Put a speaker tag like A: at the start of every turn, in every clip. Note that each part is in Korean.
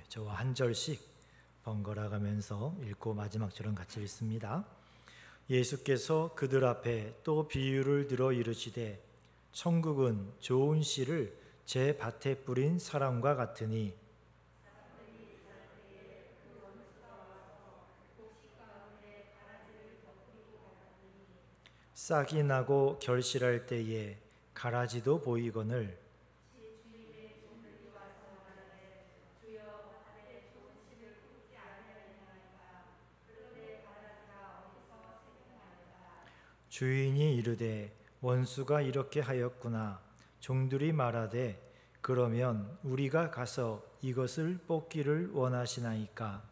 A: 저와 한 절씩 번갈아 가면서 읽고 마지막 절은 같이 읽습니다. 예수께서 그들 앞에 또 비유를 들어 이르시되 천국은 좋은 씨를 제 밭에 뿌린 사람과 같으니 싹이 나고 결실할 때에 가라지도 보이거늘 주인이 이르되 원수가 이렇게 하였구나. 종들이 말하되 그러면 우리가 가서 이것을 뽑기를 원하시나이까.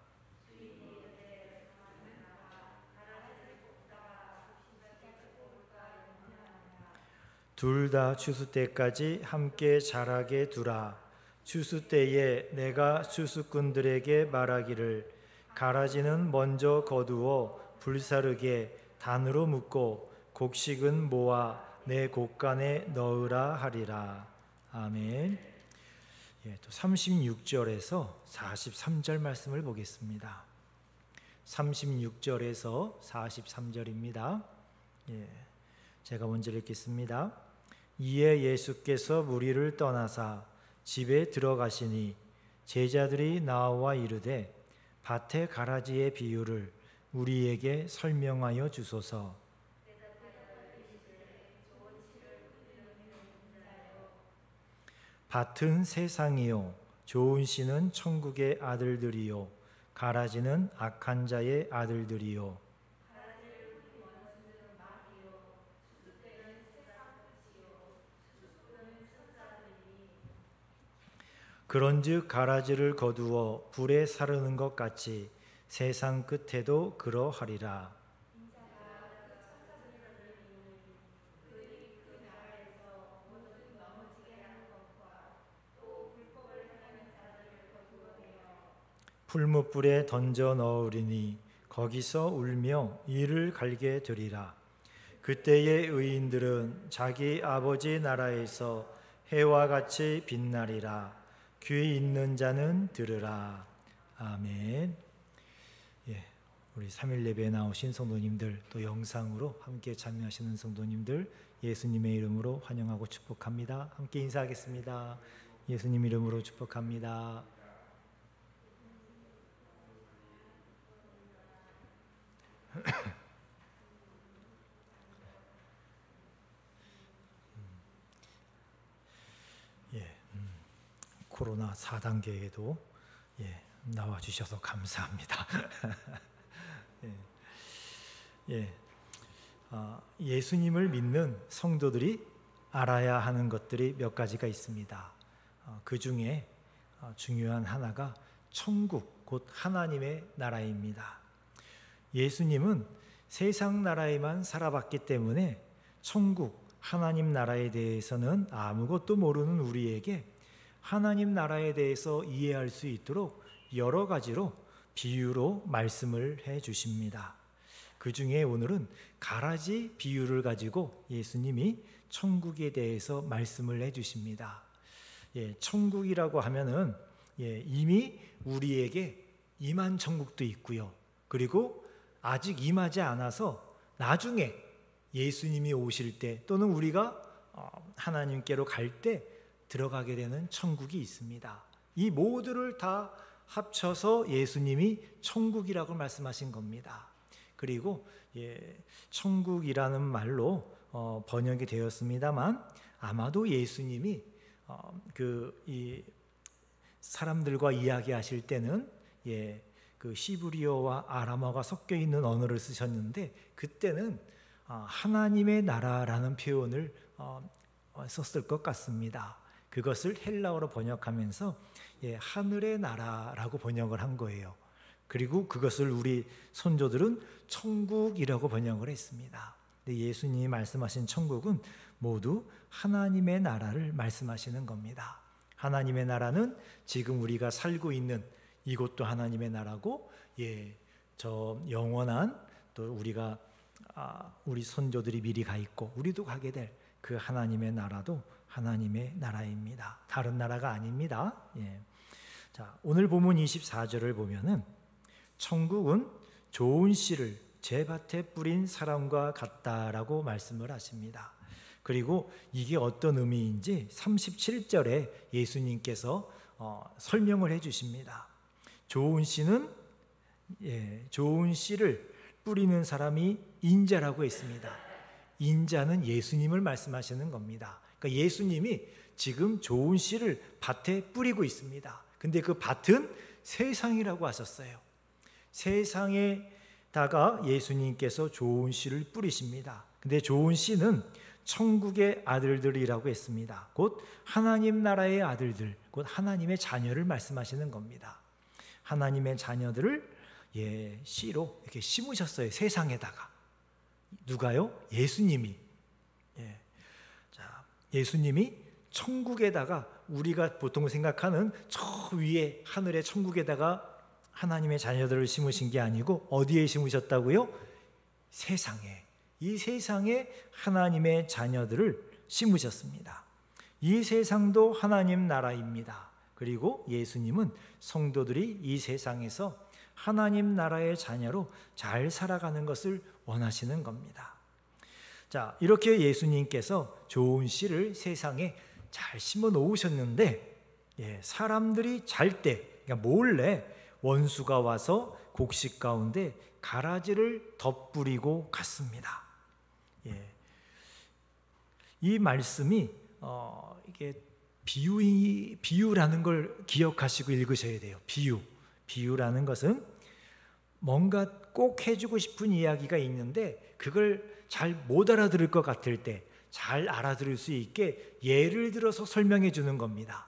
A: 둘 다 추수 때까지 함께 자라게 두라. 추수 때에 내가 추수꾼들에게 말하기를 가라지는 먼저 거두어 불사르게 단으로 묶고 곡식은 모아 내 곡간에 넣으라 하리라. 아멘. 또 36절에서 43절 말씀을 보겠습니다. 36절에서 43절입니다. 제가 먼저 읽겠습니다. 이에 예수께서 무리를 떠나사 집에 들어가시니 제자들이 나와 이르되 밭의 가라지의 비유를 우리에게 설명하여 주소서. 밭은 세상이요 좋은 씨는 천국의 아들들이요 가라지는 악한 자의 아들들이요. 그런즉 가라지를 거두어 불에 사르는 것 같이 세상 끝에도 그러하리라. 풀무불에 던져 넣으리니 거기서 울며 이를 갈게 되리라. 그때의 의인들은 자기 아버지 나라에서 해와 같이 빛나리라. 귀 있는 자는 들으라. 아멘. 우리 3일 예배에 나오신 성도님들, 또 영상으로 함께 참여하시는 성도님들 예수님의 이름으로 환영하고 축복합니다. 함께 인사하겠습니다. 예수님 이름으로 축복합니다. 코로나 4단계에도 나와주셔서 감사합니다. 예수님을 믿는 성도들이 알아야 하는 것들이 몇 가지가 있습니다. 그 중에 중요한 하나가 천국, 곧 하나님의 나라입니다. 예수님은 세상 나라에만 살아봤기 때문에 천국, 하나님 나라에 대해서는 아무것도 모르는 우리에게 하나님 나라에 대해서 이해할 수 있도록 여러 가지로 비유로 말씀을 해 주십니다. 그 중에 오늘은 가라지 비유를 가지고 예수님이 천국에 대해서 말씀을 해 주십니다. 천국이라고 하면은 이미 우리에게 임한 천국도 있고요. 그리고 아직 임하지 않아서 나중에 예수님이 오실 때 또는 우리가 하나님께로 갈 때 들어가게 되는 천국이 있습니다. 이 모두를 다 합쳐서 예수님이 천국이라고 말씀하신 겁니다. 그리고 천국이라는 말로 번역이 되었습니다만 아마도 예수님이 이 사람들과 이야기하실 때는 그 시브리어와 아람어가 섞여 있는 언어를 쓰셨는데 그때는 하나님의 나라라는 표현을 썼을 것 같습니다. 그것을 헬라어로 번역하면서 하늘의 나라라고 번역을 한 거예요. 그리고 그것을 우리 선조들은 천국이라고 번역을 했습니다. 근데 예수님이 말씀하신 천국은 모두 하나님의 나라를 말씀하시는 겁니다. 하나님의 나라는 지금 우리가 살고 있는 이곳도 하나님의 나라고, 저 영원한 또 우리가 우리 선조들이 미리 가 있고 우리도 가게 될 그 하나님의 나라도 하나님의 나라입니다. 다른 나라가 아닙니다. 자, 오늘 본문 24절을 보면은 천국은 좋은 씨를 제 밭에 뿌린 사람과 같다라고 말씀을 하십니다. 그리고 이게 어떤 의미인지 37절에 예수님께서 설명을 해 주십니다. 좋은 씨는 좋은 씨를 뿌리는 사람이 인자라고 했습니다. 인자는 예수님을 말씀하시는 겁니다. 그러니까 예수님이 지금 좋은 씨를 밭에 뿌리고 있습니다. 근데 그 밭은 세상이라고 하셨어요. 세상에다가 예수님께서 좋은 씨를 뿌리십니다. 근데 좋은 씨는 천국의 아들들이라고 했습니다. 곧 하나님 나라의 아들들, 곧 하나님의 자녀를 말씀하시는 겁니다. 하나님의 자녀들을 씨로 이렇게 심으셨어요. 세상에다가. 누가요? 예수님이. 예수님이 천국에다가, 우리가 보통 생각하는 저 위에 하늘의 천국에다가 하나님의 자녀들을 심으신 게 아니고 어디에 심으셨다고요? 세상에. 이 세상에 하나님의 자녀들을 심으셨습니다. 이 세상도 하나님 나라입니다. 그리고 예수님은 성도들이 이 세상에서 하나님 나라의 자녀로 잘 살아가는 것을 원하시는 겁니다. 자, 이렇게 예수님께서 좋은 씨를 세상에 잘 심어 놓으셨는데, 사람들이 잘 때, 그러니까 몰래 원수가 와서 곡식 가운데 가라지를 덧뿌리고 갔습니다. 이 말씀이 이게 비유라는 걸 기억하시고 읽으셔야 돼요. 비유라는 것은 뭔가 꼭 해주고 싶은 이야기가 있는데 그걸 잘 못 알아들을 것 같을 때 잘 알아들을 수 있게 예를 들어서 설명해 주는 겁니다.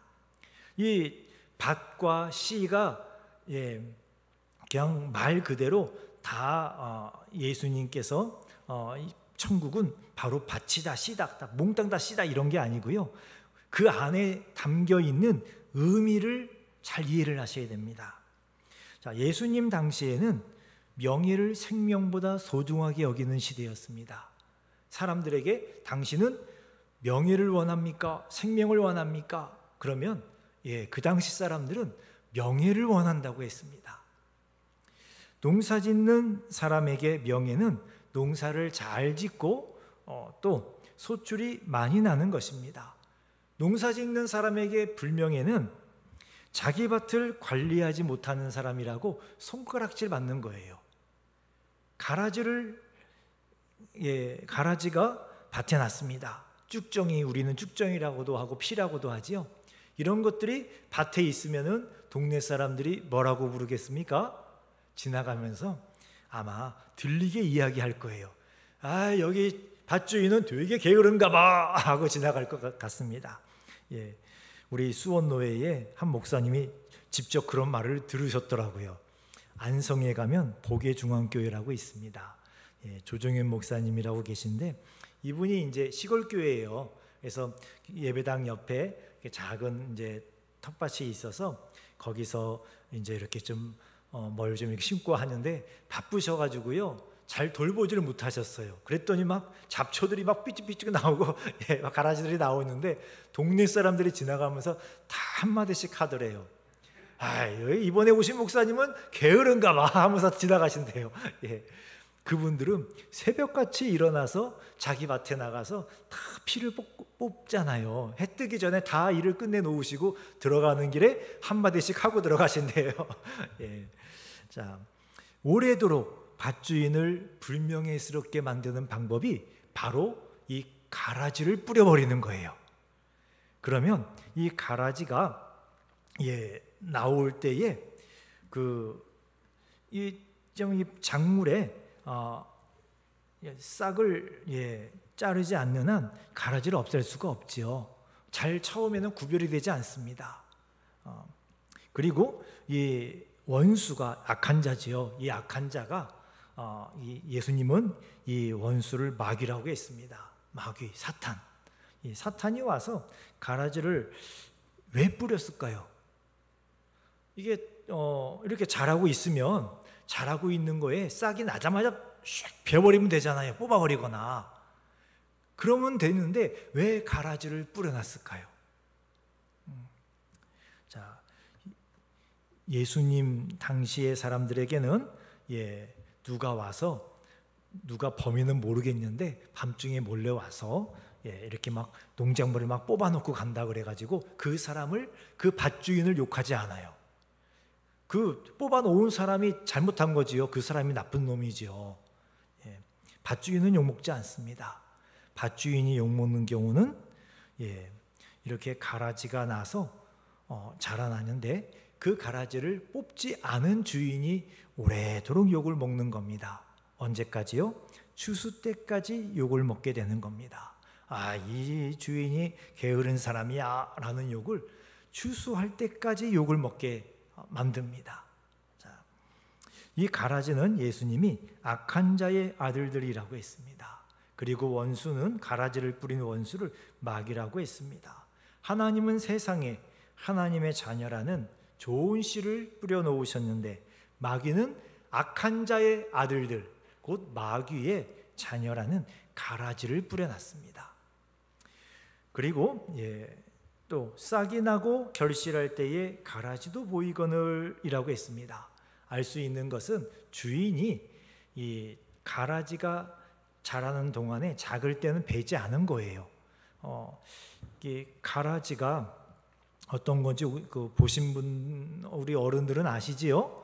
A: 이 밭과 씨가 그냥 말 그대로 다 예수님께서 천국은 바로 밭이다, 씨다, 몽땅 다 씨다 이런 게 아니고요. 그 안에 담겨 있는 의미를 잘 이해를 하셔야 됩니다. 자, 예수님 당시에는 명예를 생명보다 소중하게 여기는 시대였습니다. 사람들에게 당신은 명예를 원합니까? 생명을 원합니까? 그러면 그 당시 사람들은 명예를 원한다고 했습니다. 농사 짓는 사람에게 명예는 농사를 잘 짓고 또 소출이 많이 나는 것입니다. 농사 짓는 사람에게 불명예는 자기 밭을 관리하지 못하는 사람이라고 손가락질 받는 거예요. 가라지가 밭에 났습니다. 쭉정이, 우리는 쭉정이라고도 하고 피라고도 하지요. 이런 것들이 밭에 있으면은 동네 사람들이 뭐라고 부르겠습니까? 지나가면서 아마 들리게 이야기할 거예요. 아, 여기 밭주인은 되게 게으른가 봐 하고 지나갈 것 같습니다. 우리 수원노회의 한 목사님이 직접 그런 말을 들으셨더라고요. 안성에 가면 복외중앙교회라고 있습니다. 조정현 목사님이라고 계신데 이분이 이제 시골 교회예요. 그래서 예배당 옆에 작은 이제 텃밭이 있어서 거기서 이제 이렇게 좀 뭘 좀 이렇게 심고 하는데 바쁘셔가지고요 잘 돌보지를 못하셨어요. 그랬더니 막 잡초들이 막 삐죽삐죽 나오고 막 가라지들이 나오는데 동네 사람들이 지나가면서 다 한마디씩 하더래요. 아, 이번에 오신 목사님은 게으른가 봐 하면서 지나가신대요. 그분들은 새벽같이 일어나서 자기 밭에 나가서 다 피를 뽑잖아요. 해 뜨기 전에 다 일을 끝내 놓으시고 들어가는 길에 한마디씩 하고 들어가신대요. 자, 오래도록 밭주인을 불명예스럽게 만드는 방법이 바로 이 가라지를 뿌려버리는 거예요. 그러면 이 가라지가 나올 때에 이 작물에 싹을 자르지 않는 한 가라지를 없앨 수가 없지요. 잘 처음에는 구별이 되지 않습니다. 그리고 이 원수가 악한 자지요. 이 악한 자가 예수님은 이 원수를 마귀라고 했습니다. 마귀, 사탄. 이 사탄이 와서 가라지를 왜 뿌렸을까요? 이게 이렇게 자라고 있으면 자라고 있는 거에 싹이 나자마자 슉 베어버리면 되잖아요. 뽑아버리거나. 그러면 되는데 왜 가라지를 뿌려놨을까요? 자, 예수님 당시의 사람들에게는 누가 와서, 누가 범인은 모르겠는데 밤중에 몰래 와서 이렇게 막 농작물을 막 뽑아놓고 간다 그래가지고 그 사람을, 그 밭주인을 욕하지 않아요. 그 뽑아놓은 사람이 잘못한 거지요. 그 사람이 나쁜 놈이지요. 밭주인은 욕먹지 않습니다. 밭주인이 욕먹는 경우는 이렇게 가라지가 나서 자라나는데 그 가라지를 뽑지 않은 주인이 오래도록 욕을 먹는 겁니다. 언제까지요? 추수 때까지 욕을 먹게 되는 겁니다. 이 주인이 게으른 사람이야 라는 욕을 추수할 때까지 욕을 먹게 만듭니다. 자, 이 가라지는 예수님이 악한 자의 아들들이라고 했습니다. 그리고 원수는, 가라지를 뿌린 원수를 마귀라고 했습니다. 하나님은 세상에 하나님의 자녀라는 좋은 씨를 뿌려 놓으셨는데 마귀는 악한 자의 아들들, 곧 마귀의 자녀라는 가라지를 뿌려놨습니다. 그리고 또 싹이 나고 결실할 때에 가라지도 보이거늘이라고 했습니다. 알 수 있는 것은 주인이 이 가라지가 자라는 동안에 작을 때는 베지 않은 거예요. 이 가라지가 어떤 건지 보신 분, 우리 어른들은 아시지요?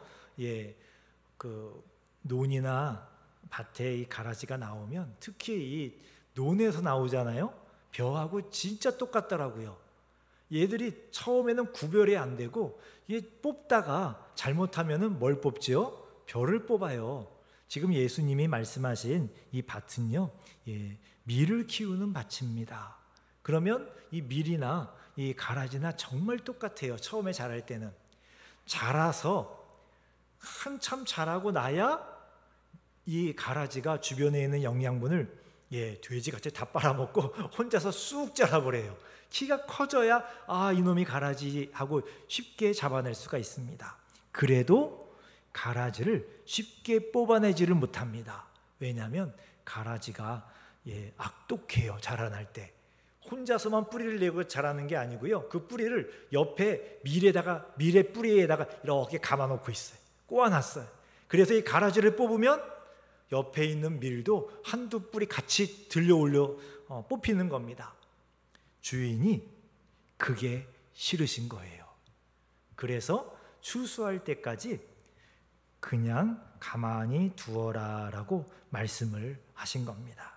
A: 그 논이나 밭에 이 가라지가 나오면, 특히 이 논에서 나오잖아요. 벼하고 진짜 똑같더라고요. 얘들이 처음에는 구별이 안 되고, 뽑다가 잘못하면은 뭘 뽑지요? 벼를 뽑아요. 지금 예수님이 말씀하신 이 밭은요, 밀을 키우는 밭입니다. 그러면 이 밀이나 이 가라지나 정말 똑같아요. 처음에 자랄 때는. 자라서 한참 자라고 나야 이 가라지가 주변에 있는 영양분을 돼지같이 다 빨아먹고 혼자서 쑥 자라버려요. 키가 커져야 이놈이 가라지 하고 쉽게 잡아낼 수가 있습니다. 그래도 가라지를 쉽게 뽑아내지를 못합니다. 왜냐하면 가라지가 악독해요. 자라날 때 혼자서만 뿌리를 내고 자라는 게 아니고요, 그 뿌리를 옆에 밀의 뿌리에다가 이렇게 감아놓고 있어요. 꼬아놨어요. 그래서 이 가라지를 뽑으면 옆에 있는 밀도 한두 뿌리 같이 들려 올려 뽑히는 겁니다. 주인이 그게 싫으신 거예요. 그래서 추수할 때까지 그냥 가만히 두어라 라고 말씀을 하신 겁니다.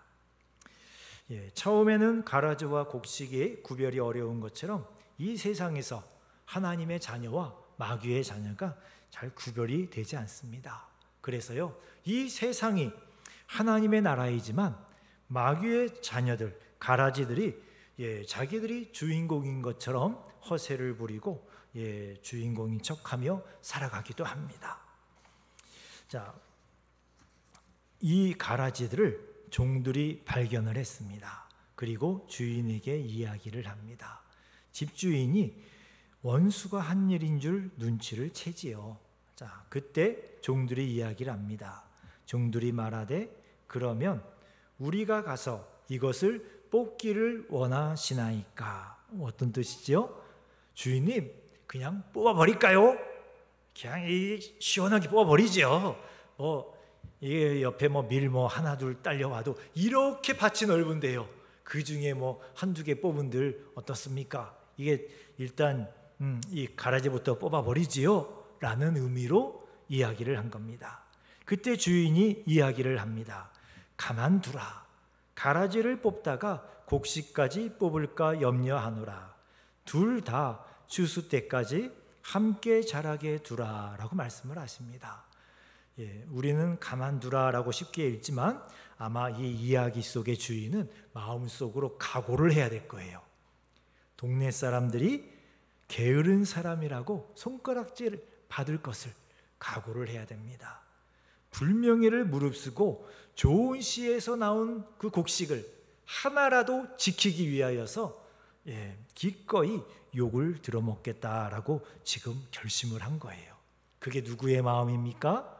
A: 처음에는 가라지와 곡식의 구별이 어려운 것처럼 이 세상에서 하나님의 자녀와 마귀의 자녀가 잘 구별이 되지 않습니다. 그래서요, 이 세상이 하나님의 나라이지만 마귀의 자녀들, 가라지들이 자기들이 주인공인 것처럼 허세를 부리고 주인공인 척하며 살아가기도 합니다. 자, 이 가라지들을 종들이 발견을 했습니다. 그리고 주인에게 이야기를 합니다. 집주인이 원수가 한 일인 줄 눈치를 채지요. 자, 그때 종들이 이야기를 합니다. 종들이 말하되, 그러면 우리가 가서 이것을 뽑기를 원하시나이까? 어떤 뜻이죠? 주인님, 그냥 뽑아버릴까요? 그냥 시원하게 뽑아버리죠. 이게 옆에 밀 하나 둘 딸려와도 이렇게 밭이 넓은데요, 그 중에 한두 개 뽑은들 어떻습니까? 이게 일단 이 가라지부터 뽑아버리지요 라는 의미로 이야기를 한 겁니다. 그때 주인이 이야기를 합니다. 가만두라. 가라지를 뽑다가 곡식까지 뽑을까 염려하노라. 둘 다 추수 때까지 함께 자라게 두라 라고 말씀을 하십니다. 우리는 가만두라 라고 쉽게 읽지만 아마 이 이야기 속의 주인은 마음속으로 각오를 해야 될 거예요. 동네 사람들이 게으른 사람이라고 손가락질 받을 것을 각오를 해야 됩니다. 불명예를 무릅쓰고 좋은 씨에서 나온 그 곡식을 하나라도 지키기 위하여서 기꺼이 욕을 들어먹겠다라고 지금 결심을 한 거예요. 그게 누구의 마음입니까?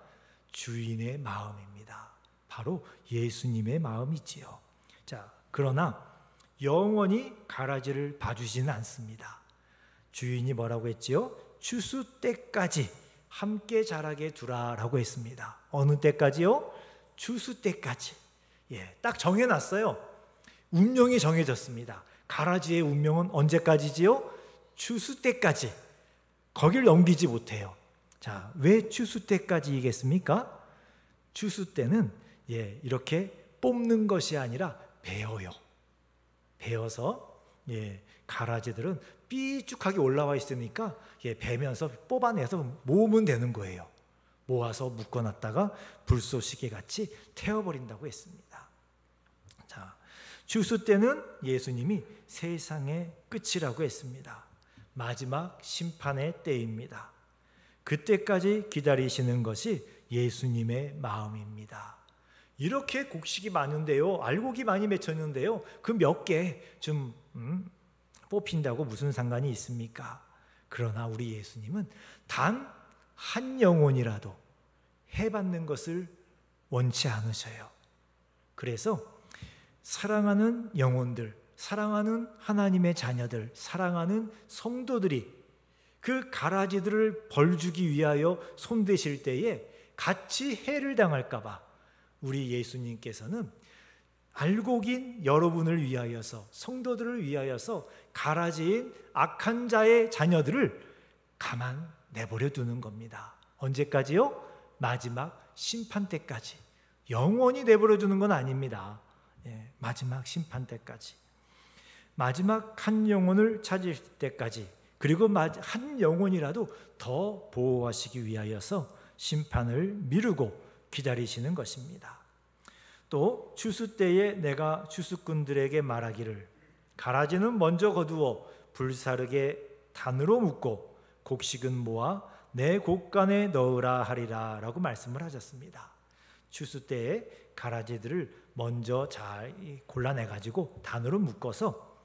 A: 주인의 마음입니다. 바로 예수님의 마음이지요. 자, 그러나 영원히 가라지를 봐주지는 않습니다. 주인이 뭐라고 했지요? 추수 때까지 함께 자라게 두라라고 했습니다. 어느 때까지요? 추수 때까지. 딱 정해놨어요. 운명이 정해졌습니다. 가라지의 운명은 언제까지지요? 추수 때까지. 거길 넘기지 못해요. 자, 왜 추수 때까지이겠습니까? 추수 때는 이렇게 뽑는 것이 아니라 베어요. 베어서 가라지들은 삐쭉하게 올라와 있으니까 베면서 뽑아내서 모으면 되는 거예요. 모아서 묶어놨다가 불쏘시개 같이 태워버린다고 했습니다. 자, 추수 때는 예수님이 세상의 끝이라고 했습니다. 마지막 심판의 때입니다. 그때까지 기다리시는 것이 예수님의 마음입니다. 이렇게 곡식이 많은데요, 알곡이 많이 맺혔는데요, 그 몇 개 좀 뽑힌다고 무슨 상관이 있습니까? 그러나 우리 예수님은 단 한 영혼이라도 해받는 것을 원치 않으셔요. 그래서 사랑하는 영혼들, 사랑하는 하나님의 자녀들, 사랑하는 성도들이 그 가라지들을 벌주기 위하여 손대실 때에 같이 해를 당할까 봐 우리 예수님께서는 알곡인 여러분을 위하여서, 성도들을 위하여서 가라지인 악한 자의 자녀들을 가만 내버려 두는 겁니다. 언제까지요? 마지막 심판 때까지. 영원히 내버려 두는 건 아닙니다. 마지막 심판 때까지. 마지막 한 영혼을 찾을 때까지, 그리고 한 영혼이라도 더 보호하시기 위하여서 심판을 미루고 기다리시는 것입니다. 또 추수 때에 내가 추수꾼들에게 말하기를 가라지는 먼저 거두어 불사르게 단으로 묶고 곡식은 모아 내 곡간에 넣으라 하리라 라고 말씀을 하셨습니다. 추수 때에 가라지들을 먼저 잘 골라내가지고 단으로 묶어서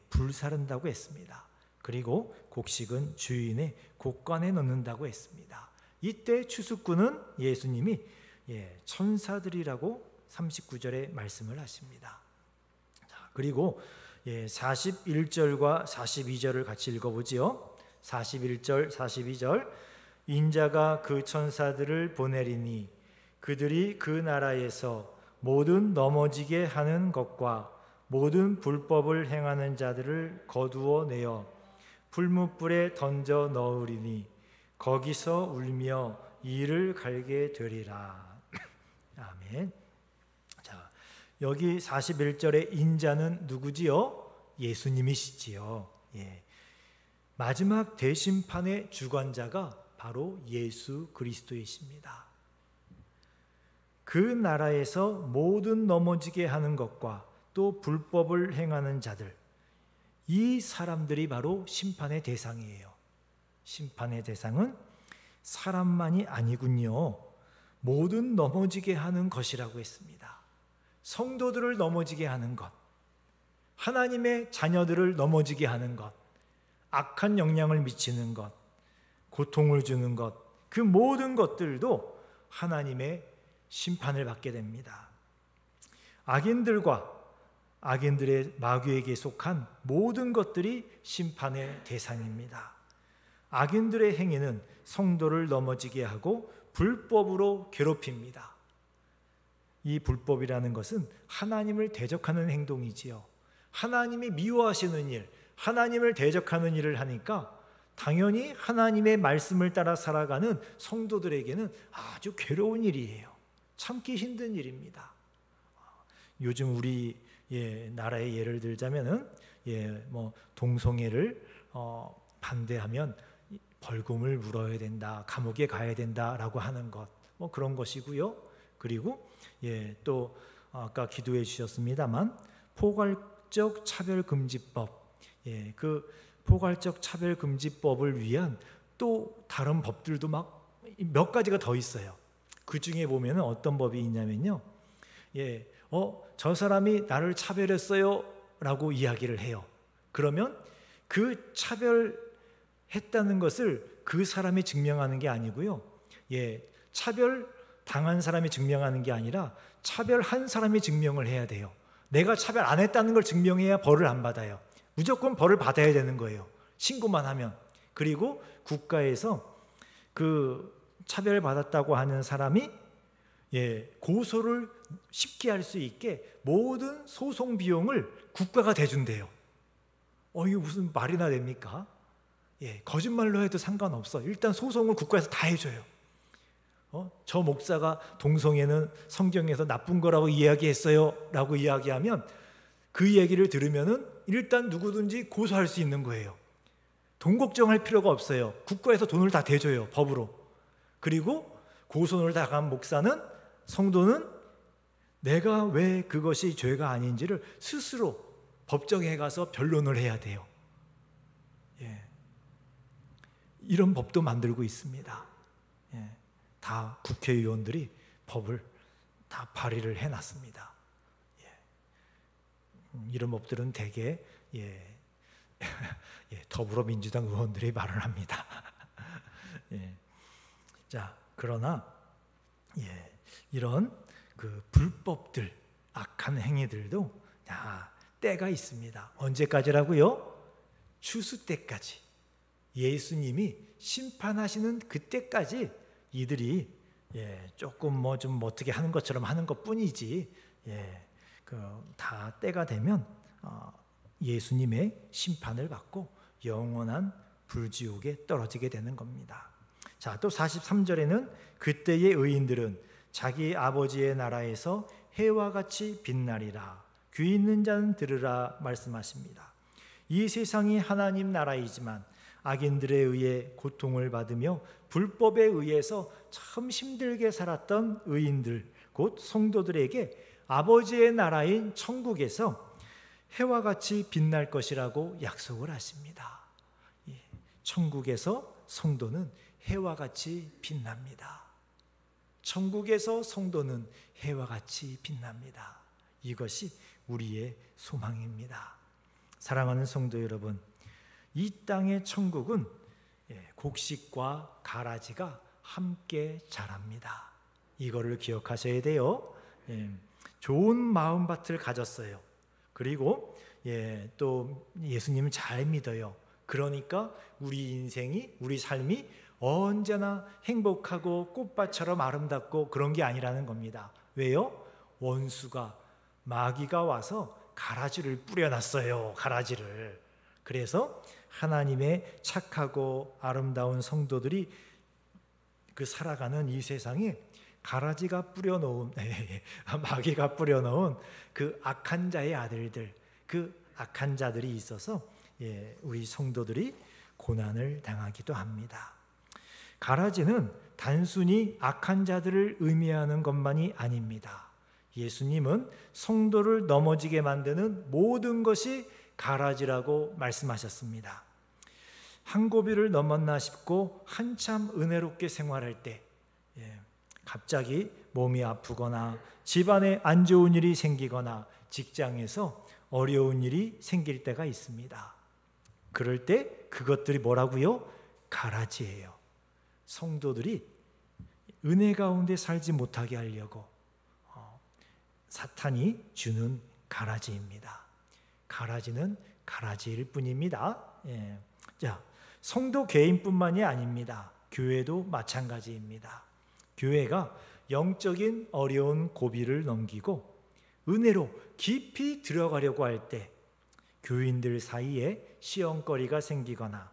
A: 불사른다고 했습니다. 그리고 곡식은 주인의 곡간에 넣는다고 했습니다. 이때 추수꾼은 예수님이 천사들이라고 39절에 말씀을 하십니다. 그리고 41절과 42절을 같이 읽어보지요. 41절, 42절. 인자가 그 천사들을 보내리니 그들이 그 나라에서 모든 넘어지게 하는 것과 모든 불법을 행하는 자들을 거두어 내어 풀무불에 던져 넣으리니 거기서 울며 이를 갈게 되리라. 아멘. 자, 여기 41절의 인자는 누구지요? 예수님이시지요. 마지막 대심판의 주관자가 바로 예수 그리스도이십니다. 그 나라에서 모든 넘어지게 하는 것과 또 불법을 행하는 자들, 이 사람들이 바로 심판의 대상이에요. 심판의 대상은 사람만이 아니군요. 모든 넘어지게 하는 것이라고 했습니다. 성도들을 넘어지게 하는 것, 하나님의 자녀들을 넘어지게 하는 것, 악한 영향을 미치는 것, 고통을 주는 것, 그 모든 것들도 하나님의 심판을 받게 됩니다. 악인들과 악인들의 마귀에게 속한 모든 것들이 심판의 대상입니다. 악인들의 행위는 성도를 넘어지게 하고 불법으로 괴롭힙니다. 이 불법이라는 것은 하나님을 대적하는 행동이지요. 하나님이 미워하시는 일, 하나님을 대적하는 일을 하니까 당연히 하나님의 말씀을 따라 살아가는 성도들에게는 아주 괴로운 일이에요. 참기 힘든 일입니다. 요즘 우리 나라의 예를 들자면은 동성애를 반대하면 벌금을 물어야 된다, 감옥에 가야 된다라고 하는 것, 그런 것이고요. 그리고 또 아까 기도해 주셨습니다만 포괄적 차별금지법, 그 포괄적 차별금지법을 위한 또 다른 법들도 막 몇 가지가 더 있어요. 그 중에 보면 어떤 법이 있냐면요, 저 사람이 나를 차별했어요 라고 이야기를 해요. 그러면 그 차별했다는 것을 그 사람이 증명하는 게 아니고요, 차별 당한 사람이 증명하는 게 아니라 차별한 사람이 증명을 해야 돼요. 내가 차별 안 했다는 걸 증명해야 벌을 안 받아요. 무조건 벌을 받아야 되는 거예요. 신고만 하면. 그리고 국가에서 그 차별받았다고 하는 사람이 고소를 쉽게 할 수 있게 모든 소송 비용을 국가가 대준대요. 이게 무슨 말이나 됩니까? 거짓말로 해도 상관없어. 일단 소송을 국가에서 다 해줘요. 저 목사가 동성애는 성경에서 나쁜 거라고 이야기했어요 라고 이야기하면 그 이야기를 들으면은 일단 누구든지 고소할 수 있는 거예요. 돈 걱정할 필요가 없어요. 국가에서 돈을 다 대줘요, 법으로. 그리고 고소를 당한 목사는, 성도는 내가 왜 그것이 죄가 아닌지를 스스로 법정에 가서 변론을 해야 돼요. 이런 법도 만들고 있습니다. 다 국회의원들이 법을 다 발의를 해놨습니다. 이런 법들은 대개 더불어민주당 의원들이 마련합니다. 자, 그러나 이런 그 불법들, 악한 행위들도 때가 있습니다. 언제까지라고요? 추수 때까지. 예수님이 심판하시는 그때까지 이들이 조금 좀 어떻게 하는 것처럼 하는 것뿐이지 다 때가 되면 예수님의 심판을 받고 영원한 불지옥에 떨어지게 되는 겁니다. 자, 또 43절에는 그때의 의인들은 자기 아버지의 나라에서 해와 같이 빛나리라. 귀 있는 자는 들으라 말씀하십니다. 이 세상이 하나님 나라이지만 악인들에 의해 고통을 받으며 불법에 의해서 참 힘들게 살았던 의인들, 곧 성도들에게 아버지의 나라인 천국에서 해와 같이 빛날 것이라고 약속을 하십니다. 천국에서 성도는 해와 같이 빛납니다. 천국에서 성도는 해와 같이 빛납니다. 이것이 우리의 소망입니다. 사랑하는 성도 여러분, 이 땅의 천국은 곡식과 가라지가 함께 자랍니다. 이거를 기억하셔야 돼요. 좋은 마음밭을 가졌어요. 그리고 또 예수님을 잘 믿어요. 그러니까 우리 인생이, 우리 삶이 언제나 행복하고 꽃밭처럼 아름답고 그런 게 아니라는 겁니다. 왜요? 원수가, 마귀가 와서 가라지를 뿌려놨어요. 가라지를. 그래서 하나님의 착하고 아름다운 성도들이 그 살아가는 이 세상에 가라지가 뿌려놓은, 마귀가 뿌려놓은 그 악한 자의 아들들, 그 악한 자들이 있어서 우리 성도들이 고난을 당하기도 합니다. 가라지는 단순히 악한 자들을 의미하는 것만이 아닙니다. 예수님은 성도를 넘어지게 만드는 모든 것이 가라지라고 말씀하셨습니다. 한 고비를 넘었나 싶고 한참 은혜롭게 생활할 때 갑자기 몸이 아프거나 집안에 안 좋은 일이 생기거나 직장에서 어려운 일이 생길 때가 있습니다. 그럴 때 그것들이 뭐라고요? 가라지예요. 성도들이 은혜 가운데 살지 못하게 하려고 사탄이 주는 가라지입니다. 가라지는 가라지일 뿐입니다. 자, 성도 개인뿐만이 아닙니다. 교회도 마찬가지입니다. 교회가 영적인 어려운 고비를 넘기고 은혜로 깊이 들어가려고 할 때 교인들 사이에 시험거리가 생기거나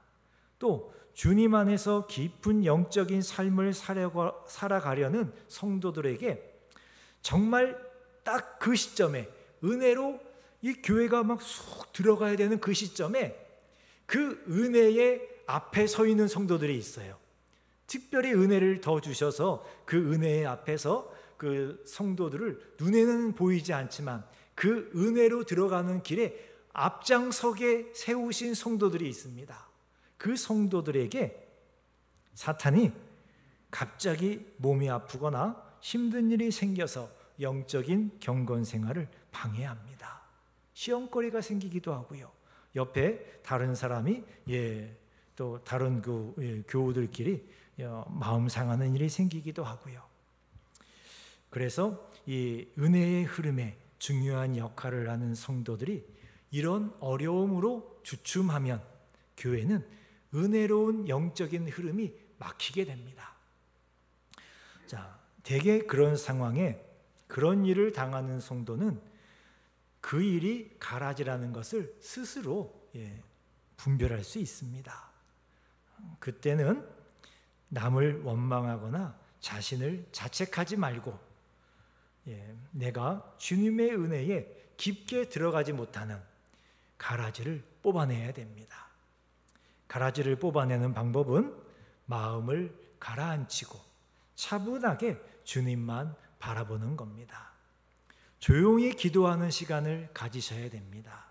A: 또 주님 안에서 깊은 영적인 삶을 살아가려는 성도들에게 정말 딱 그 시점에 은혜로 이 교회가 막 쑥 들어가야 되는 그 시점에 그 은혜의 앞에 서 있는 성도들이 있어요. 특별히 은혜를 더 주셔서 그 은혜의 앞에서 그 성도들을 눈에는 보이지 않지만 그 은혜로 들어가는 길에 앞장서게 세우신 성도들이 있습니다. 그 성도들에게 사탄이 갑자기 몸이 아프거나 힘든 일이 생겨서 영적인 경건 생활을 방해합니다. 시험거리가 생기기도 하고요. 옆에 다른 사람이 또 다른 교우들끼리 마음 상하는 일이 생기기도 하고요. 그래서 이 은혜의 흐름에 중요한 역할을 하는 성도들이 이런 어려움으로 주춤하면 교회는 은혜로운 영적인 흐름이 막히게 됩니다. 자, 대개 그런 상황에 그런 일을 당하는 성도는 그 일이 가라지라는 것을 스스로 분별할 수 있습니다. 그때는 남을 원망하거나 자신을 자책하지 말고 내가 주님의 은혜에 깊게 들어가지 못하는 가라지를 뽑아내야 됩니다. 가라지를 뽑아내는 방법은 마음을 가라앉히고 차분하게 주님만 바라보는 겁니다. 조용히 기도하는 시간을 가지셔야 됩니다.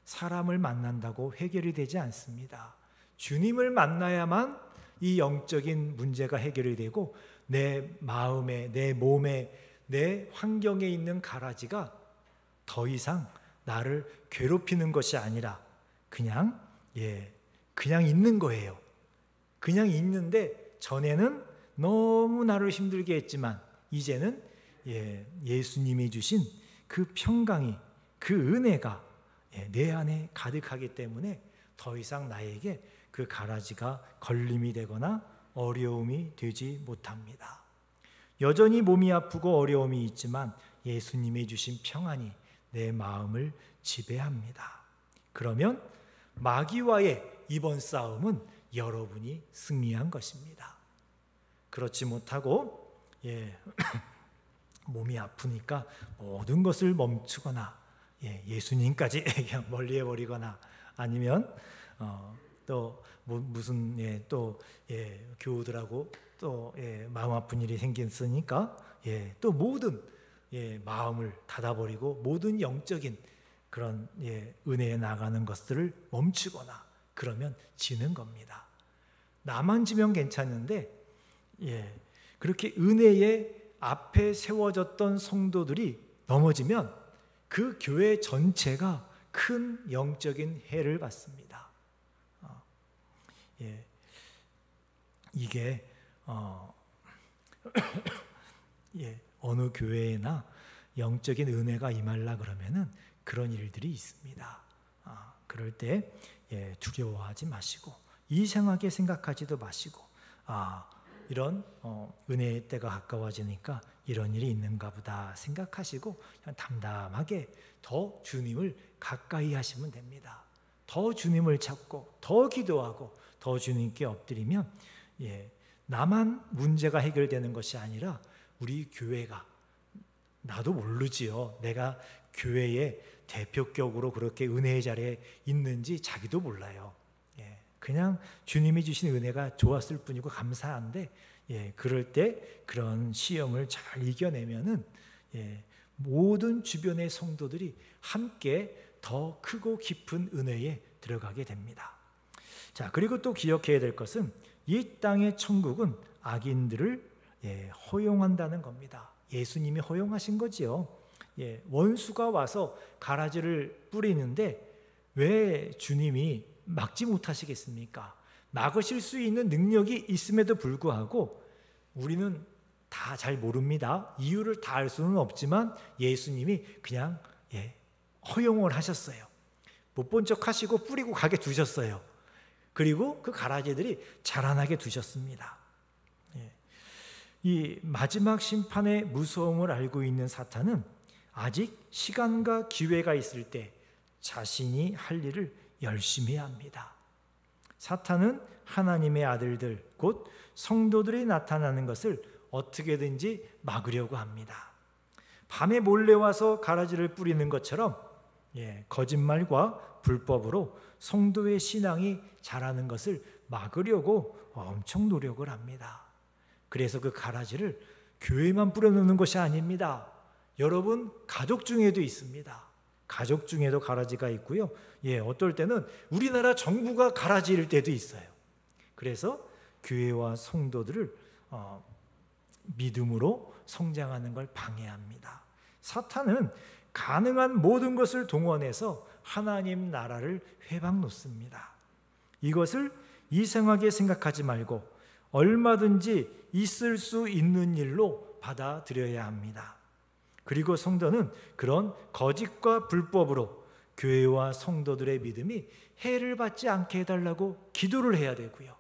A: 사람을 만난다고 해결이 되지 않습니다. 주님을 만나야만 이 영적인 문제가 해결이 되고 내 마음에, 내 몸에, 내 환경에 있는 가라지가 더 이상 나를 괴롭히는 것이 아니라 그냥 있는 거예요. 그냥 있는데 전에는 너무 나를 힘들게 했지만 이제는 예수님이 주신 그 평강이, 그 은혜가 내 안에 가득하기 때문에 더 이상 나에게 그 가라지가 걸림이 되거나 어려움이 되지 못합니다. 여전히 몸이 아프고 어려움이 있지만 예수님이 주신 평안이 내 마음을 지배합니다. 그러면 마귀와의 이번 싸움은 여러분이 승리한 것입니다. 그렇지 못하고 몸이 아프니까 모든 것을 멈추거나 예수님까지 그냥 멀리해버리거나 아니면 또 무슨 교우들하고 또 마음 아픈 일이 생겼으니까 또 모든 마음을 닫아버리고 모든 영적인 그런 은혜에 나가는 것들을 멈추거나 그러면 지는 겁니다. 나만 지면 괜찮은데 그렇게 은혜의 앞에 세워졌던 성도들이 넘어지면 그 교회 전체가 큰 영적인 해를 받습니다. 이게 어느 교회에나 영적인 은혜가 임하려 그러면은 그런 일들이 있습니다. 그럴 때 두려워하지 마시고 이상하게 생각하지도 마시고 이런 은혜의 때가 가까워지니까 이런 일이 있는가 보다 생각하시고 그냥 담담하게 더 주님을 가까이 하시면 됩니다. 더 주님을 찾고 더 기도하고 더 주님께 엎드리면 나만 문제가 해결되는 것이 아니라 우리 교회가, 나도 모르지요. 내가 교회에 대표격으로 그렇게 은혜의 자리에 있는지 자기도 몰라요. 그냥 주님이 주신 은혜가 좋았을 뿐이고 감사한데 그럴 때 그런 시험을 잘 이겨내면은 모든 주변의 성도들이 함께 더 크고 깊은 은혜에 들어가게 됩니다. 자, 그리고 또 기억해야 될 것은 이 땅의 천국은 악인들을 허용한다는 겁니다. 예수님이 허용하신 거지요. 원수가 와서 가라지를 뿌리는데 왜 주님이 막지 못하시겠습니까? 막으실 수 있는 능력이 있음에도 불구하고 우리는 다 잘 모릅니다. 이유를 다 알 수는 없지만 예수님이 그냥 허용을 하셨어요. 못 본 척 하시고 뿌리고 가게 두셨어요. 그리고 그 가라지들이 자라나게 두셨습니다. 이 마지막 심판의 무서움을 알고 있는 사탄은 아직 시간과 기회가 있을 때 자신이 할 일을 열심히 합니다. 사탄은 하나님의 아들들, 곧 성도들이 나타나는 것을 어떻게든지 막으려고 합니다. 밤에 몰래 와서 가라지를 뿌리는 것처럼 거짓말과 불법으로 성도의 신앙이 자라는 것을 막으려고 엄청 노력을 합니다. 그래서 그 가라지를 교회만 뿌려놓는 것이 아닙니다. 여러분 가족 중에도 있습니다. 가족 중에도 가라지가 있고요. 어떨 때는 우리나라 정부가 가라지일 때도 있어요. 그래서 교회와 성도들을 믿음으로 성장하는 걸 방해합니다. 사탄은 가능한 모든 것을 동원해서 하나님 나라를 회방 놓습니다. 이것을 이상하게 생각하지 말고 얼마든지 있을 수 있는 일로 받아들여야 합니다. 그리고 성도는 그런 거짓과 불법으로 교회와 성도들의 믿음이 해를 받지 않게 해달라고 기도를 해야 되고요.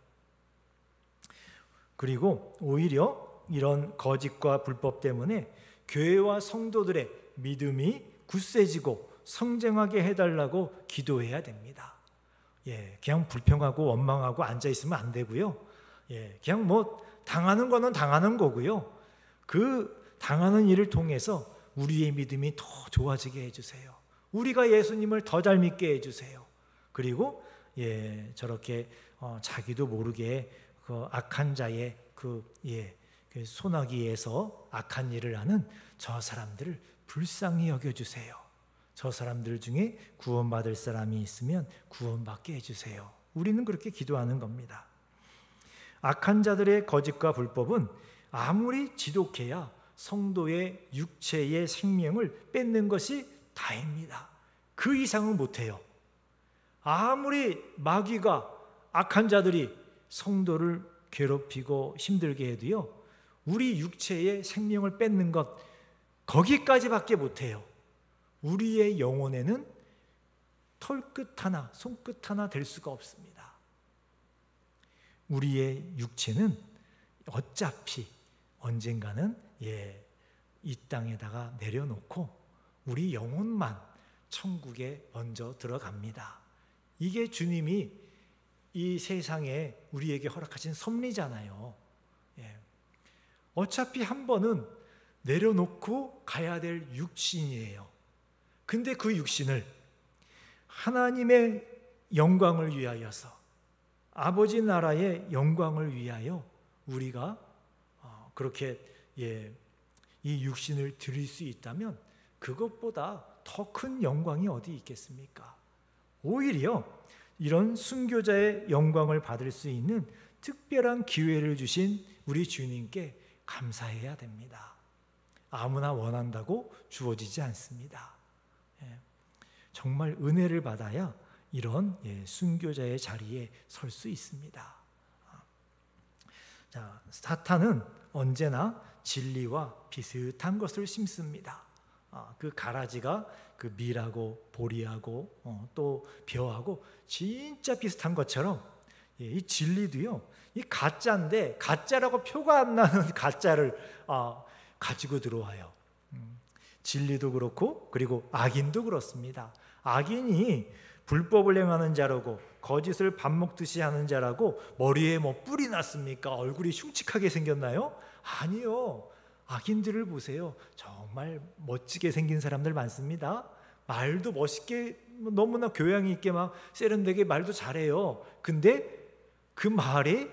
A: 그리고 오히려 이런 거짓과 불법 때문에 교회와 성도들의 믿음이 굳세지고 성장하게 해달라고 기도해야 됩니다. 그냥 불평하고 원망하고 앉아있으면 안 되고요. 그냥 뭐 당하는 거는 당하는 거고요. 그 당하는 일을 통해서 우리의 믿음이 더 좋아지게 해주세요. 우리가 예수님을 더 잘 믿게 해주세요. 그리고 저렇게 자기도 모르게 그 악한 자의 그 소나기에서 악한 일을 하는 저 사람들을 불쌍히 여겨주세요. 저 사람들 중에 구원받을 사람이 있으면 구원받게 해주세요. 우리는 그렇게 기도하는 겁니다. 악한 자들의 거짓과 불법은 아무리 지독해야 성도의 육체의 생명을 뺏는 것이 다입니다. 그 이상은 못해요. 아무리 마귀가 악한 자들이 성도를 괴롭히고 힘들게 해도요, 우리 육체의 생명을 뺏는 것 거기까지밖에 못해요. 우리의 영혼에는 털끝 하나, 손끝 하나 될 수가 없습니다. 우리의 육체는 어차피 언젠가는 이 땅에다가 내려놓고 우리 영혼만 천국에 먼저 들어갑니다. 이게 주님이 이 세상에 우리에게 허락하신 섭리잖아요. 어차피 한 번은 내려놓고 가야 될 육신이에요. 근데 그 육신을 하나님의 영광을 위하여서, 아버지 나라의 영광을 위하여 우리가 그렇게 이 육신을 드릴 수 있다면 그것보다 더 큰 영광이 어디 있겠습니까? 오히려 이런 순교자의 영광을 받을 수 있는 특별한 기회를 주신 우리 주님께 감사해야 됩니다. 아무나 원한다고 주어지지 않습니다. 정말 은혜를 받아야 이런 순교자의 자리에 설 수 있습니다. 자, 사탄은 언제나 진리와 비슷한 것을 심습니다. 그 가라지가 그 밀하고 보리하고 또 벼하고 진짜 비슷한 것처럼 이 진리도요, 이 가짜인데 가짜라고 표가 안 나는 가짜를 가지고 들어와요. 진리도 그렇고 그리고 악인도 그렇습니다. 악인이 불법을 행하는 자라고 거짓을 밥 먹듯이 하는 자라고 머리에 뭐 뿔이 났습니까? 얼굴이 흉측하게 생겼나요? 아니요. 악인들을 보세요. 정말 멋지게 생긴 사람들 많습니다. 말도 멋있게 너무나 교양이 있게 막 세련되게 말도 잘해요. 근데 그 말이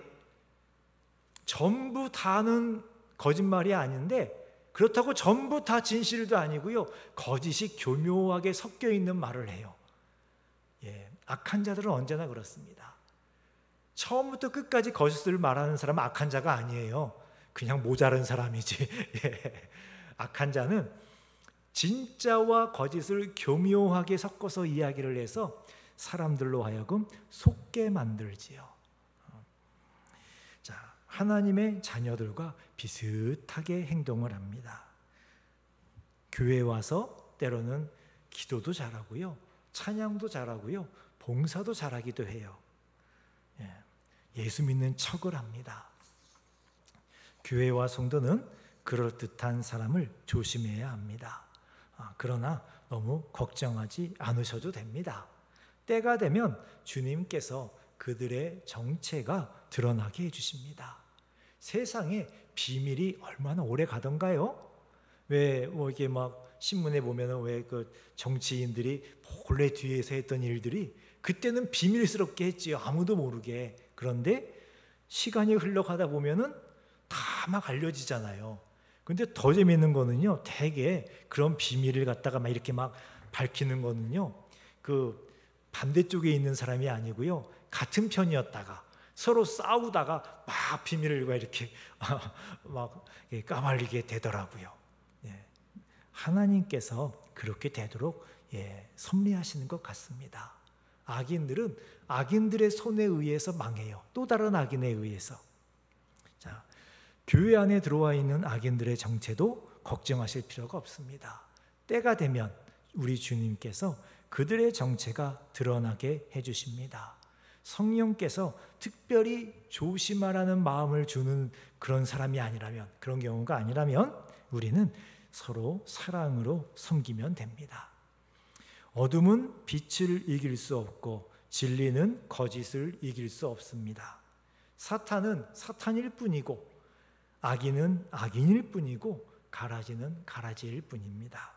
A: 전부 다는 거짓말이 아닌데 그렇다고 전부 다 진실도 아니고요. 거짓이 교묘하게 섞여 있는 말을 해요. 악한 자들은 언제나 그렇습니다. 처음부터 끝까지 거짓을 말하는 사람은 악한 자가 아니에요. 그냥 모자른 사람이지. 악한 자는 진짜와 거짓을 교묘하게 섞어서 이야기를 해서 사람들로 하여금 속게 만들지요. 자, 하나님의 자녀들과 비슷하게 행동을 합니다. 교회에 와서 때로는 기도도 잘하고요, 찬양도 잘하고요, 봉사도 잘하기도 해요. 예수 믿는 척을 합니다. 교회와 성도는 그럴듯한 사람을 조심해야 합니다. 그러나 너무 걱정하지 않으셔도 됩니다. 때가 되면 주님께서 그들의 정체가 드러나게 해주십니다. 세상에 비밀이 얼마나 오래 가던가요? 왜 이게 막 신문에 보면은 왜 그 정치인들이 몰래 뒤에서 했던 일들이 그때는 비밀스럽게 했지요. 아무도 모르게. 그런데 시간이 흘러가다 보면은 다 막 알려지잖아요. 근데 더 재미있는 거는요, 되게 그런 비밀을 갖다가 막 이렇게 막 밝히는 거는요, 그 반대쪽에 있는 사람이 아니고요, 같은 편이었다가 서로 싸우다가 막 비밀을 이렇게 막 까발리게 되더라고요. 하나님께서 그렇게 되도록 섭리하시는 것 같습니다. 악인들은 악인들의 손에 의해서 망해요. 또 다른 악인에 의해서. 자, 교회 안에 들어와 있는 악인들의 정체도 걱정하실 필요가 없습니다. 때가 되면 우리 주님께서 그들의 정체가 드러나게 해주십니다. 성령께서 특별히 조심하라는 마음을 주는 그런 사람이 아니라면, 그런 경우가 아니라면 우리는 서로 사랑으로 섬기면 됩니다. 어둠은 빛을 이길 수 없고 진리는 거짓을 이길 수 없습니다. 사탄은 사탄일 뿐이고 악인은 악인일 뿐이고 가라지는 가라지일 뿐입니다.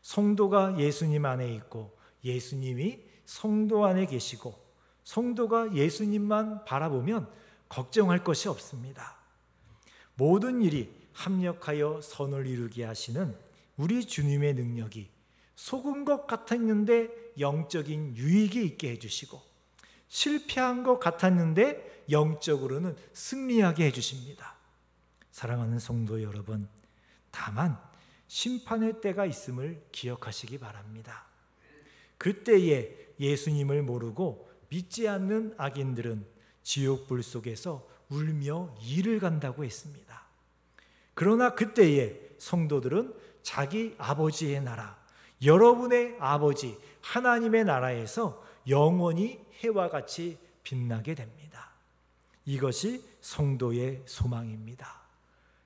A: 성도가 예수님 안에 있고 예수님이 성도 안에 계시고 성도가 예수님만 바라보면 걱정할 것이 없습니다. 모든 일이 합력하여 선을 이루게 하시는 우리 주님의 능력이 속은 것 같았는데 영적인 유익이 있게 해주시고 실패한 것 같았는데 영적으로는 승리하게 해주십니다. 사랑하는 성도 여러분, 다만 심판의 때가 있음을 기억하시기 바랍니다. 그때에 예수님을 모르고 믿지 않는 악인들은 지옥불 속에서 울며 이를 간다고 했습니다. 그러나 그때에 성도들은 자기 아버지의 나라, 여러분의 아버지 하나님의 나라에서 영원히 해와 같이 빛나게 됩니다. 이것이 성도의 소망입니다.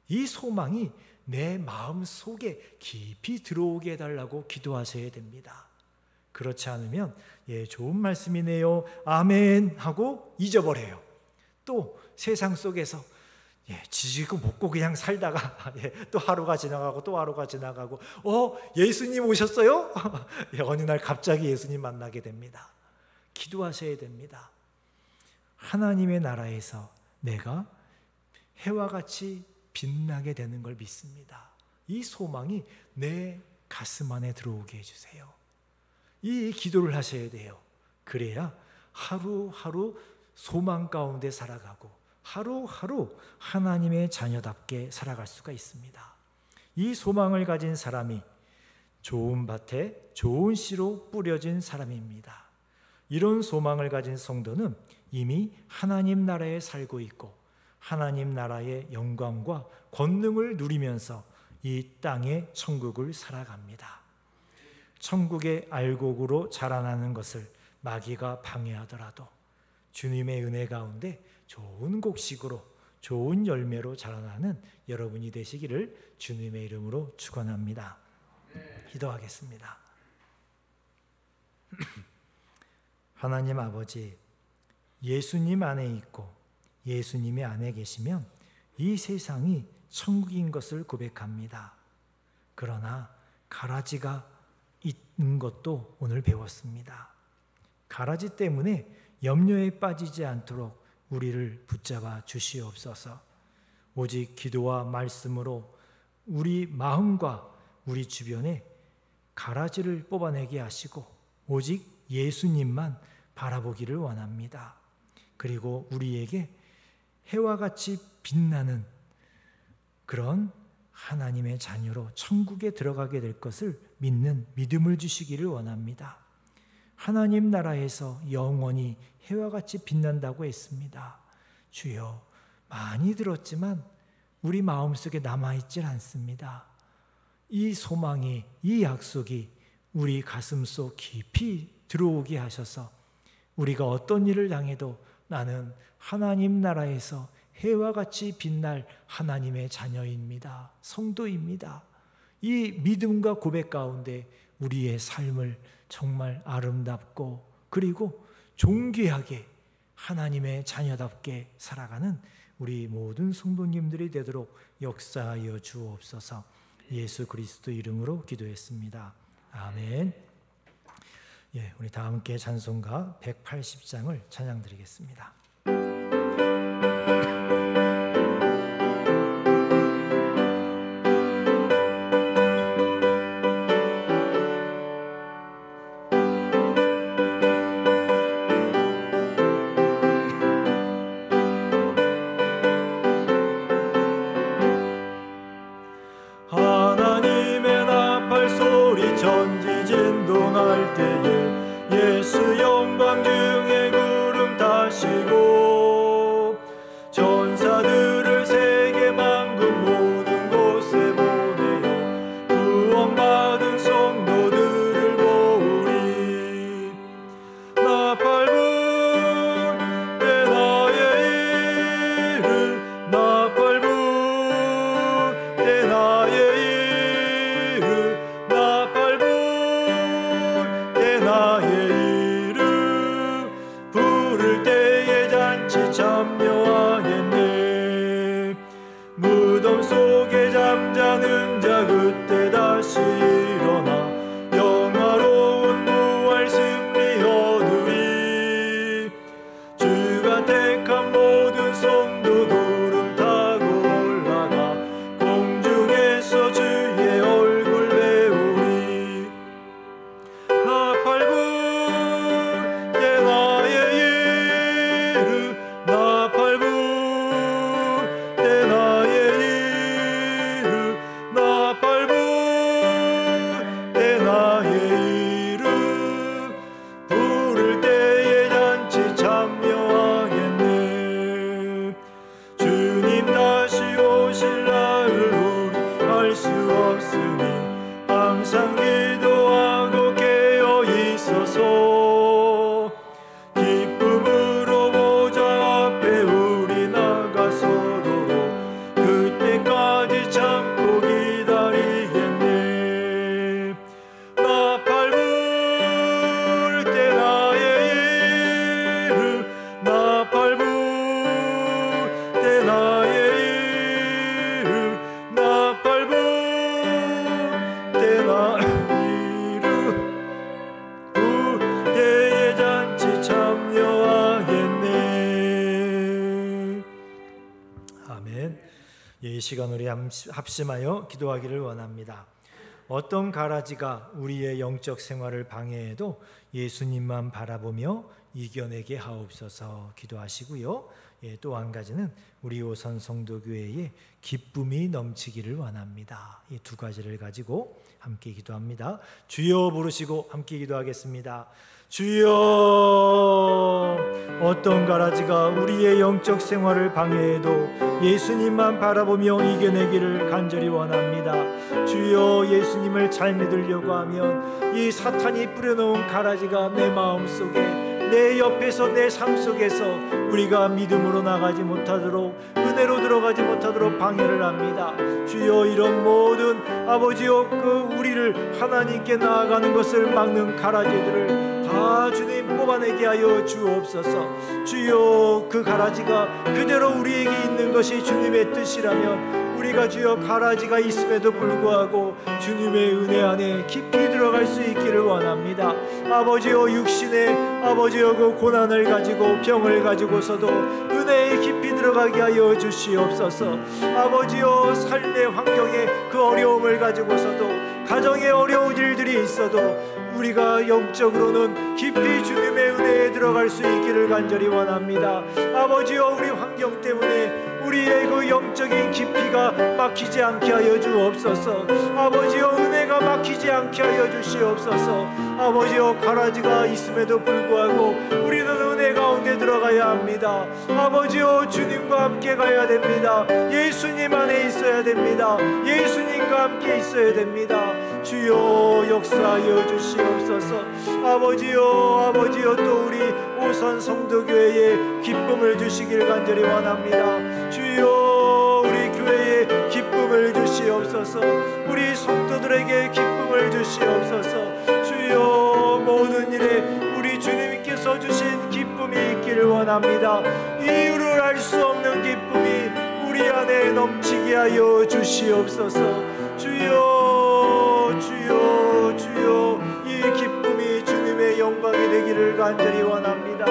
A: 이 소망이 내 마음 속에 깊이 들어오게 해달라고 기도하셔야 됩니다. 그렇지 않으면 좋은 말씀이네요, 아멘 하고 잊어버려요. 또 세상 속에서 지지고 먹고 그냥 살다가 또 하루가 지나가고 또 하루가 지나가고 예수님 오셨어요? 어느 날 갑자기 예수님 만나게 됩니다. 기도하셔야 됩니다. 하나님의 나라에서 내가 해와 같이 빛나게 되는 걸 믿습니다. 이 소망이 내 가슴 안에 들어오게 해주세요. 이 기도를 하셔야 돼요. 그래야 하루하루 소망 가운데 살아가고 하루하루 하나님의 자녀답게 살아갈 수가 있습니다. 이 소망을 가진 사람이 좋은 밭에 좋은 씨로 뿌려진 사람입니다. 이런 소망을 가진 성도는 이미 하나님 나라에 살고 있고 하나님 나라의 영광과 권능을 누리면서 이 땅의 천국을 살아갑니다. 천국의 알곡으로 자라나는 것을 마귀가 방해하더라도 주님의 은혜 가운데 좋은 곡식으로 좋은 열매로 자라나는 여러분이 되시기를 주님의 이름으로 축원합니다. 기도하겠습니다. 하나님 아버지, 예수님 안에 있고 예수님이 안에 계시면 이 세상이 천국인 것을 고백합니다. 그러나 가라지가 있는 것도 오늘 배웠습니다. 가라지 때문에 염려에 빠지지 않도록 우리를 붙잡아 주시옵소서. 오직 기도와 말씀으로 우리 마음과 우리 주변에 가라지를 뽑아내게 하시고 오직 예수님만 바라보기를 원합니다. 그리고 우리에게 해와 같이 빛나는 그런 하나님의 자녀로 천국에 들어가게 될 것을 믿는 믿음을 주시기를 원합니다. 하나님 나라에서 영원히 해와 같이 빛난다고 했습니다. 주여, 많이 들었지만 우리 마음속에 남아있질 않습니다. 이 소망이, 이 약속이 우리 가슴속 깊이 들어오게 하셔서 우리가 어떤 일을 당해도 나는 하나님 나라에서 해와 같이 빛날 하나님의 자녀입니다. 성도입니다. 이 믿음과 고백 가운데 우리의 삶을 정말 아름답고 그리고 존귀하게 하나님의 자녀답게 살아가는 우리 모든 성도님들이 되도록 역사하여 주옵소서. 예수 그리스도 이름으로 기도했습니다. 아멘. 우리 다 함께 찬송가 180장을 찬양드리겠습니다.
B: 하나님의 나팔 소리 천지진동할 때에 예수 영광 중에 구름 타시고 전사들을 세계 만국 모든 곳에 보내어 구원받은 성도들을 모으리.
A: 시간 우리 합심하여 기도하기를 원합니다. 어떤 가라지가 우리의 영적 생활을 방해해도 예수님만 바라보며 이겨내게 하옵소서 기도하시고요. 또 한 가지는 우리 오선 성도교회에 기쁨이 넘치기를 원합니다. 이 두 가지를 가지고 함께 기도합니다. 주여 부르시고 함께 기도하겠습니다. 주여, 어떤 가라지가 우리의 영적 생활을 방해해도 예수님만 바라보며 이겨내기를 간절히 원합니다. 주여, 예수님을 잘 믿으려고 하면 이 사탄이 뿌려놓은 가라지가 내 마음속에, 내 옆에서, 내 삶 속에서 우리가 믿음으로 나가지 못하도록, 은혜로 들어가지 못하도록 방해를 합니다. 주여, 이런 모든 아버지여 우리를 하나님께 나아가는 것을 막는 가라지들을 다 주님 뽑아내게 하여 주옵소서. 주여, 그 가라지가 그대로 우리에게 있는 것이 주님의 뜻이라면 우리가 주여 가라지가 있음에도 불구하고 주님의 은혜 안에 깊이 들어갈 수 있기를 원합니다. 아버지여, 육신의 아버지여 그 고난을 가지고 병을 가지고서도 은혜에 깊이 들어가게 하여 주시옵소서. 아버지여, 삶의 환경에 그 어려움을 가지고서도, 가정에 어려운 일들이 있어도 우리가 영적으로는 깊이 주님의 은혜에 들어갈 수 있기를 간절히 원합니다. 아버지여, 우리 환경 때문에 우리의 그 영적인 깊이가 막히지 않게 하여 주옵소서. 아버지여, 은혜가 막히지 않게 하여 주시옵소서. 아버지여, 가라지가 있음에도 불구하고 우리는 은혜 가운데 들어가야 합니다. 아버지여, 주님과 함께 가야 됩니다. 예수님 안에 있어야 됩니다. 예수님과 함께 있어야 됩니다. 주여, 역사하여 주시옵소서. 아버지여, 또 우리 오선 성도교회에 기쁨을 주시길 간절히 원합니다. 주여, 우리 교회에 기쁨을 주시옵소서. 우리 성도들에게 기쁨을 주시옵소서. 주여, 모든 일에 우리 주님께서 주신 기쁨이 있기를 원합니다. 이유를 알 수 없는 기쁨이 우리 안에 넘치게 하여 주시옵소서. 주여, 주여, 주여, 이 기쁨이 주님의 영광이 되기를 간절히 원합니다.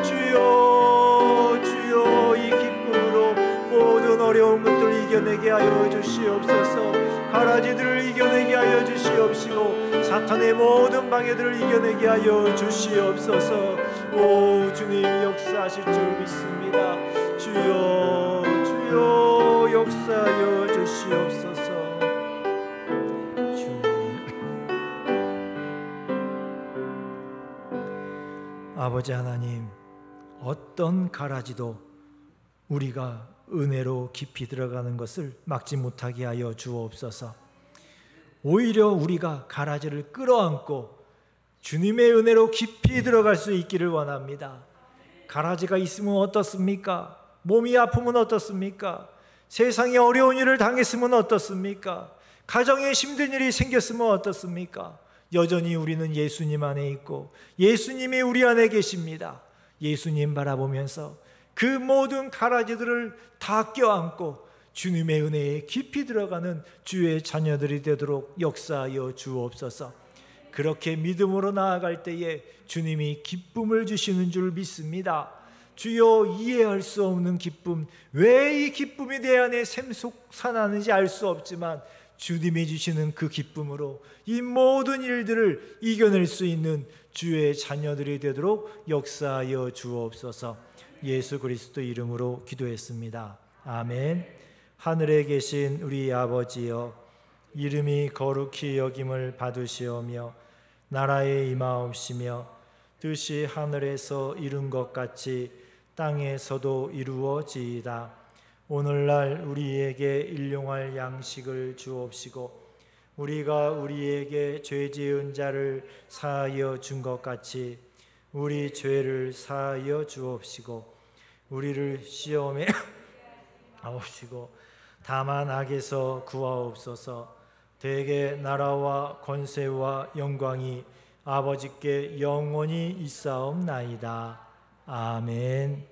A: 주여, 주여, 이 기쁨으로 모든 어려운 것들을 이겨내게 하여 주시옵소서. 가라지들을 이겨내게 하여 주시옵시고 사탄의 모든 방해들을 이겨내게 하여 주시옵소서. 오, 주님 역사하실 줄 믿습니다. 주여, 주여, 역사하여 주시옵소서. 아버지 하나님, 어떤 가라지도 우리가 은혜로 깊이 들어가는 것을 막지 못하게 하여 주옵소서. 오히려 우리가 가라지를 끌어안고 주님의 은혜로 깊이 들어갈 수 있기를 원합니다. 가라지가 있으면 어떻습니까? 몸이 아프면 어떻습니까? 세상에 어려운 일을 당했으면 어떻습니까? 가정에 힘든 일이 생겼으면 어떻습니까? 여전히 우리는 예수님 안에 있고 예수님이 우리 안에 계십니다. 예수님 바라보면서 그 모든 가라지들을 다 껴안고 주님의 은혜에 깊이 들어가는 주의 자녀들이 되도록 역사하여 주옵소서. 그렇게 믿음으로 나아갈 때에 주님이 기쁨을 주시는 줄 믿습니다. 주여, 이해할 수 없는 기쁨, 왜 이 기쁨이 내 안에 샘솟아나는지 알 수 없지만 주님이 주시는 그 기쁨으로 이 모든 일들을 이겨낼 수 있는 주의 자녀들이 되도록 역사하여 주옵소서. 예수 그리스도 이름으로 기도했습니다. 아멘. 하늘에 계신 우리 아버지여, 이름이 거룩히 여김을 받으시오며 나라에 임하옵시며 뜻이 하늘에서 이룬 것 같이 땅에서도 이루어지이다. 오늘날 우리에게 일용할 양식을 주옵시고 우리가 우리에게 죄 지은 자를 사하여 준 것 같이 우리 죄를 사하여 주옵시고 우리를 시험에 하옵시고 다만 악에서 구하옵소서. 대개 나라와 권세와 영광이 아버지께 영원히 있사옵나이다. 아멘.